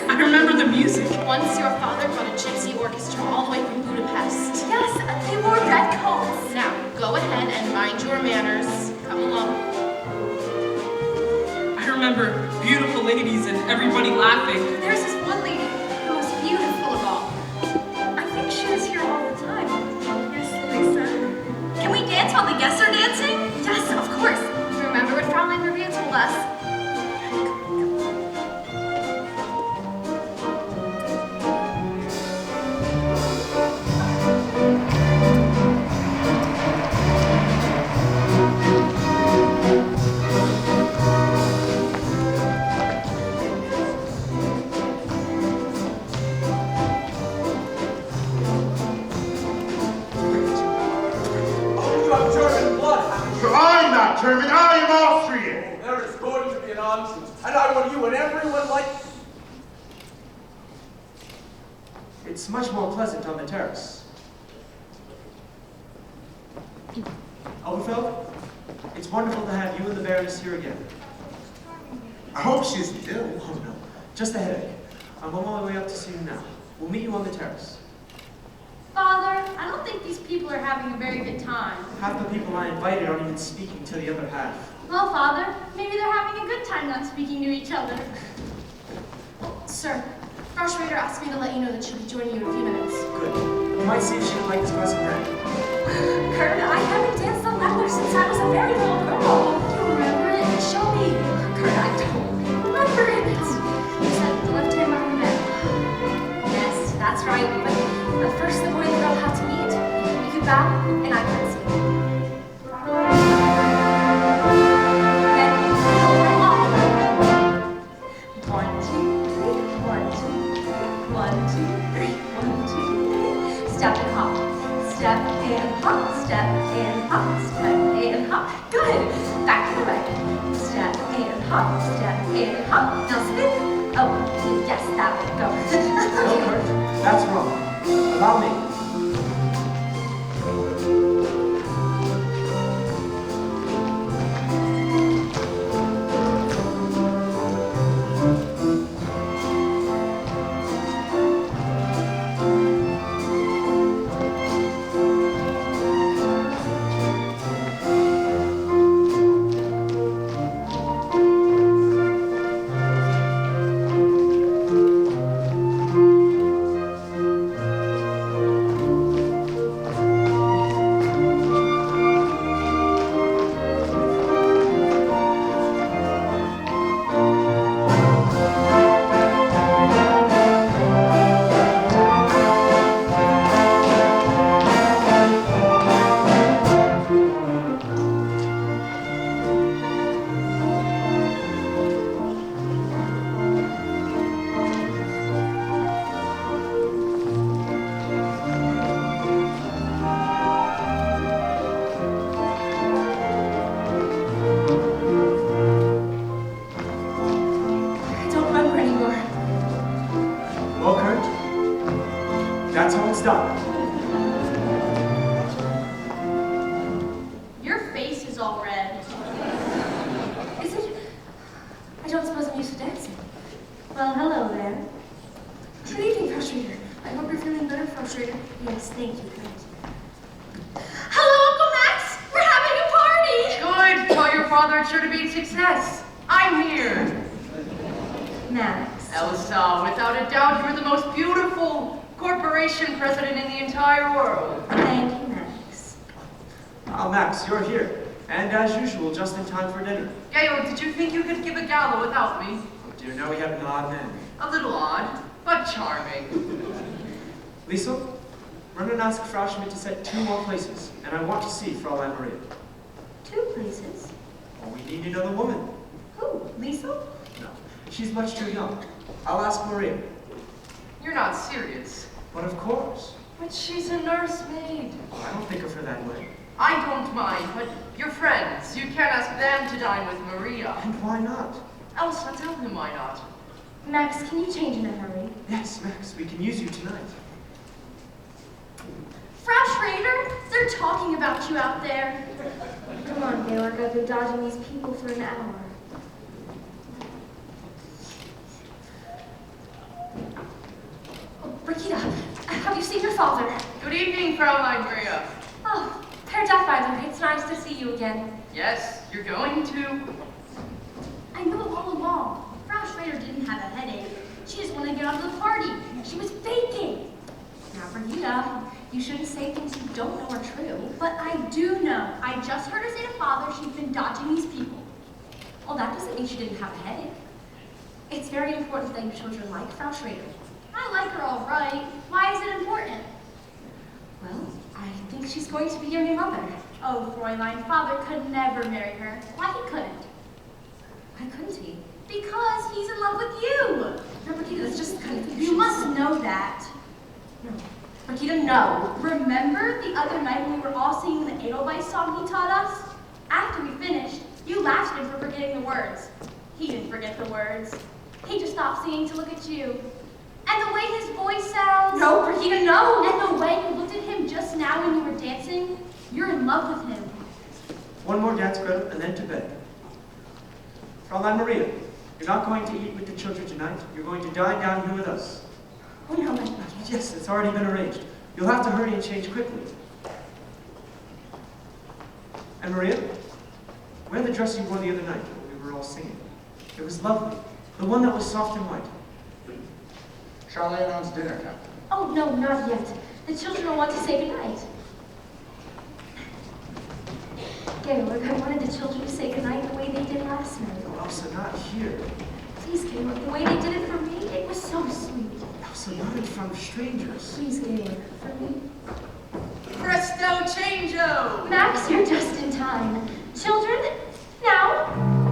I remember the music. Once your father brought a gypsy orchestra all the way from Budapest. Yes, they wore red coats. Now, go ahead and mind your manners. Come along. I remember beautiful ladies and everybody laughing. There's this one lady who was beautiful of all. I think she was here all the time. Yes, Louisa. Can we dance while the guests are dancing? Yes, of course. Remember what Fraulein Maria told us? German, I am Austrian. There is going to be an auction, and I want you and everyone like... It's much more pleasant on the terrace. Elberfeld, it's wonderful to have you and the Baroness here again. I hope she isn't ill. Oh, no. Just a headache. I'm on my way up to see you now. We'll meet you on the terrace. Father, I don't think these people are having a very good time. Half the people I invited aren't even speaking to the other half. Well, Father, maybe they're having a good time not speaking to each other. Sir, Frau Schrader asked me to let you know that she'll be joining you in a few minutes. Good. You might see if she'd like this glass of brandy. Kurt, I haven't danced the leather since I was a very little girl. Do you remember it? Show me. Kurt, I don't remember it. You said the left hand behind the bed. Yes, that's right. But first the boy and the girl have to meet. You can bow, and I can see. Then, go right on. 1, 2, 3. 1, 2, 3. 1, 2, 3. 1, 2, 3. Step and hop. Step and hop. Step and hop. Step and hop. Good. Back to the right. Step and hop. Step and hop. Now spin. Oh, yes, that way. Go. No, Kurt, that's wrong. Allow me. Your face is all red. Is it? I don't suppose I'm used to dancing. Well, hello there. Good evening, Frustrator. I hope you're feeling better, Frustrator. Yes, thank you, Kurt. Hello, Uncle Max! We're having a party! Good. Tell your father it's sure to be a success. I'm here. Max. Elsa, without a doubt, you're the most beautiful corporation president in the entire world. Thank you, Max. Max, you're here. And as usual, just in time for dinner. Gail, did you think you could give a gala without me? Oh dear, now we have an odd man. A little odd, but charming. Lisa, run and ask Frau Schmidt to set 2 more places, and I want to see Fraulein Maria. 2 places? Oh, we need another woman. Who? Lisa? No, she's much too young. I'll ask Maria. You're not serious. But of course. But she's a nursemaid. Oh, I don't think of her that way. I don't mind, but you're friends. You can't ask them to dine with Maria. And why not? Elsa, tell him why not. Max, can you change in a hurry? Yes, Max, we can use you tonight. Frau Schrader, they're talking about you out there. Come on, Georg. I've been dodging these people for an hour. Oh, Brigitte, have you seen your father? Good evening, Fraulein Maria. Oh, Herr Duckweiler, it's nice to see you again. Yes, you're going to. I knew it all along. Frau Schrader didn't have a headache. She just wanted to get out of the party. She was faking. Now, Brigitte, you shouldn't say things you don't know are true. But I do know. I just heard her say to Father she's been dodging these people. Well, that doesn't mean she didn't have a headache. It's very important that you children like Frau Schrader. I like her all right. Why is it important? Well, I think she's going to be your new mother. Oh, Fräulein, Father could never marry her. Why he couldn't? Why couldn't he? Because he's in love with you. No, Brigitte, that's just confusion. You must know that. No. Brigitte, no. Remember the other night when we were all singing the Edelweiss song he taught us? After we finished, you laughed at him for forgetting the words. He didn't forget the words. He just stopped singing to look at you. And the way his voice sounds. No, Brigitte, no. And the way you looked at him just now when you were dancing, you're in love with him. One more dance, Gretel, and then to bed. Fraulein Maria, you're not going to eat with the children tonight. You're going to dine down here with us. Oh, no, I Yes, it's already been arranged. You'll have to hurry and change quickly. And Maria, wear the dress you wore the other night when we were all singing. It was lovely. The one that was soft and white. Shall I announce dinner, Captain? Oh, no, not yet. The children will want to say goodnight. Georg, I wanted the children to say goodnight the way they did last night. Oh, Elsa, not here. Please, Georg, the way they did it for me, it was so sweet. Elsa, not in front of strangers. Please, Georg, for me. Presto changeo! Max, you're just in time. Children, now.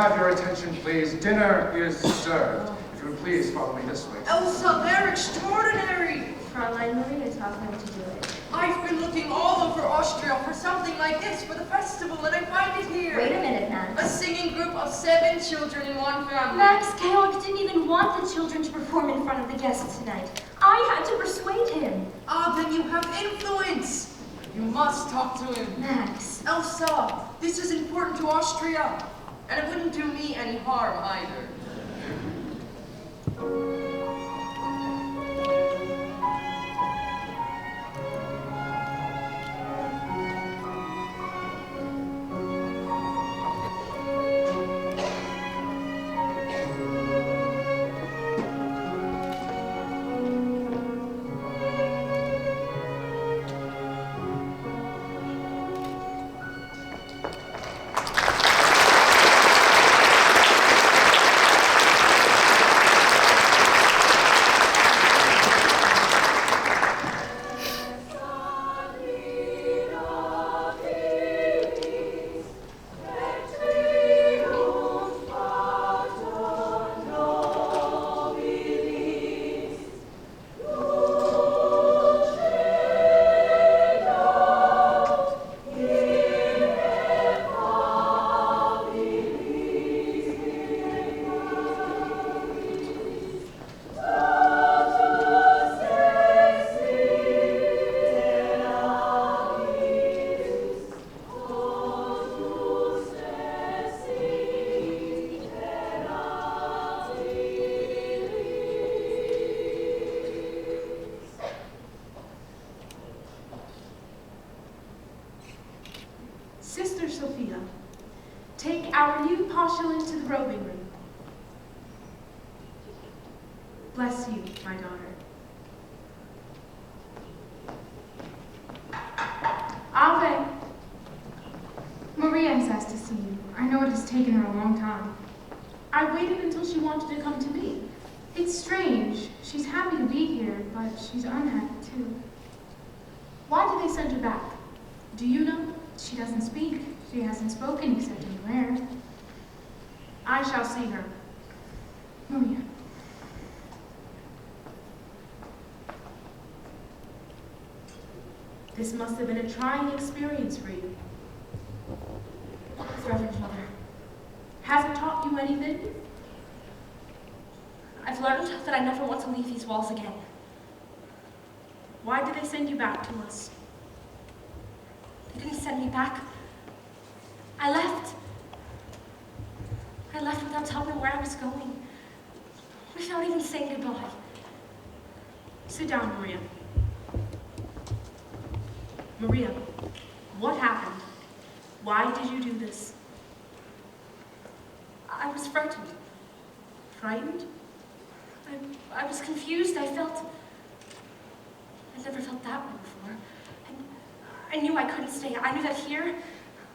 have your attention, please? Dinner is served. If you would please follow me this way. Elsa, they're extraordinary. Fräulein Maria taught them to do it. I've been looking all over Austria for something like this for the festival, and I find it here. Wait a minute, Max. A singing group of 7 children in one family. Max Georg didn't even want the children to perform in front of the guests tonight. I had to persuade him. Ah, then you have influence. You must talk to him. Max. Elsa, this is important to Austria, and it wouldn't do me any harm either. Sister Sophia, take our new postulant to the robing room. Bless you, my daughter. Ave. Maria has asked to see you. I know it has taken her a long time. I waited until she wanted to come to me. It's strange. She's happy to be here, but she's unhappy too. Why did they send her back? Do you know? She doesn't speak. She hasn't spoken except in prayer. I shall see her. Maria. This must have been a trying experience for you. Reverend Mother, Has it taught you anything? I've learned that I never want to leave these walls again. Why did they send you back to us? They didn't send me back. I left. I left without telling them where I was going. Without even saying goodbye. Sit down, Maria. Maria, what happened? Why did you do this? I was frightened. Frightened? I was confused. I'd never felt that way before. And I knew I couldn't stay. I knew that here,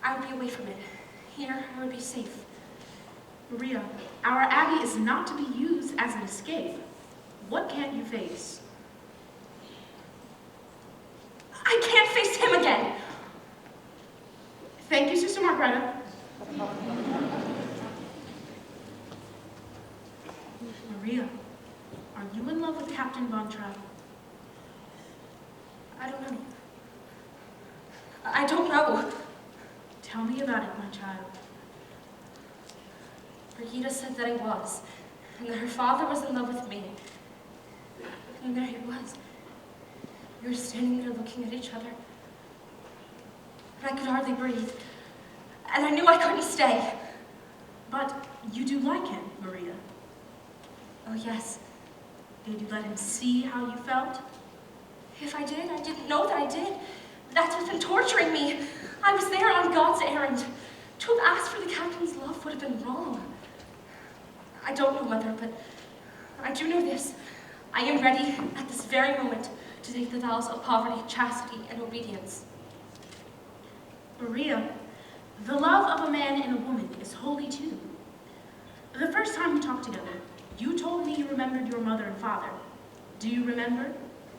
I would be away from it. Here, I would be safe. Maria, our abbey is not to be used as an escape. What can't you face? I can't face him again. Thank you, Sister Margareta. Maria, are you in love with Captain Von Trapp? I don't know. I don't know. Tell me about it, my child. Brigida said that I was, and that her father was in love with me. And there he was. We were standing there looking at each other. And I could hardly breathe. And I knew I couldn't stay. But you do like him, Maria. Oh, yes. Did you let him see how you felt? If I did, I didn't know that I did. That's what's been torturing me. I was there on God's errand. To have asked for the captain's love would have been wrong. I don't know whether, but I do know this. I am ready at this very moment to take the vows of poverty, chastity, and obedience. Maria, the love of a man and a woman is holy too. The first time we talked together, you told me you remembered your mother and father. Do you remember?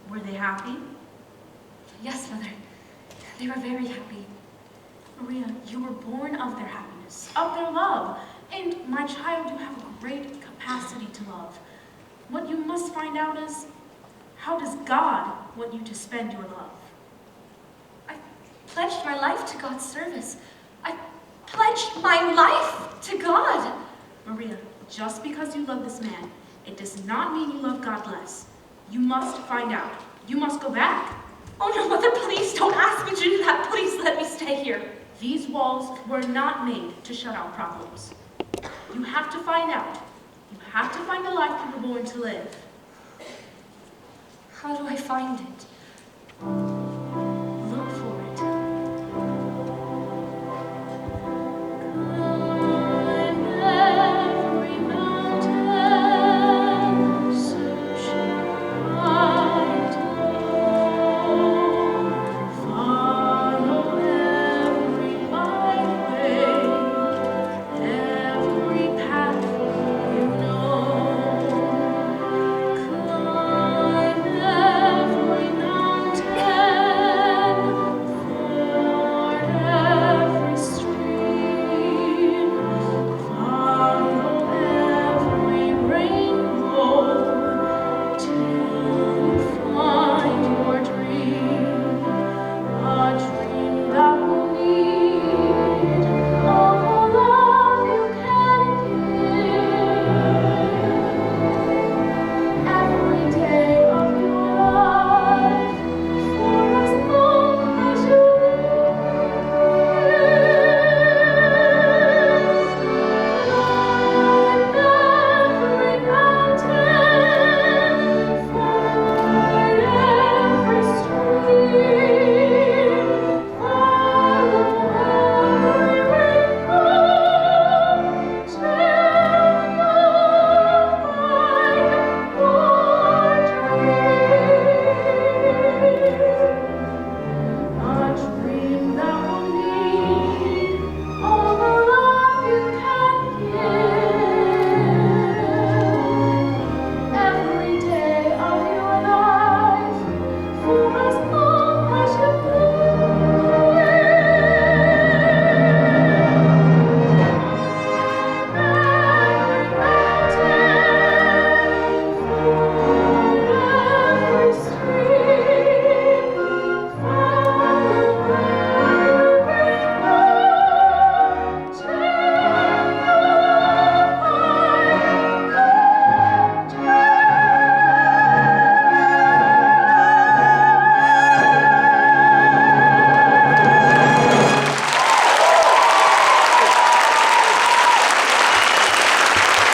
Were they happy? Yes, Mother. They were very happy. Maria, you were born of their happiness, of their love. And my child, you have a great capacity to love. What you must find out is, how does God want you to spend your love? I pledged my life to God's service. I pledged my life to God. Maria, just because you love this man, it does not mean you love God less. You must find out. You must go back. Oh no, Mother, please don't ask me to do that. Please let me stay here. These walls were not made to shut out problems. You have to find out. You have to find the life you were born to live. How do I find it?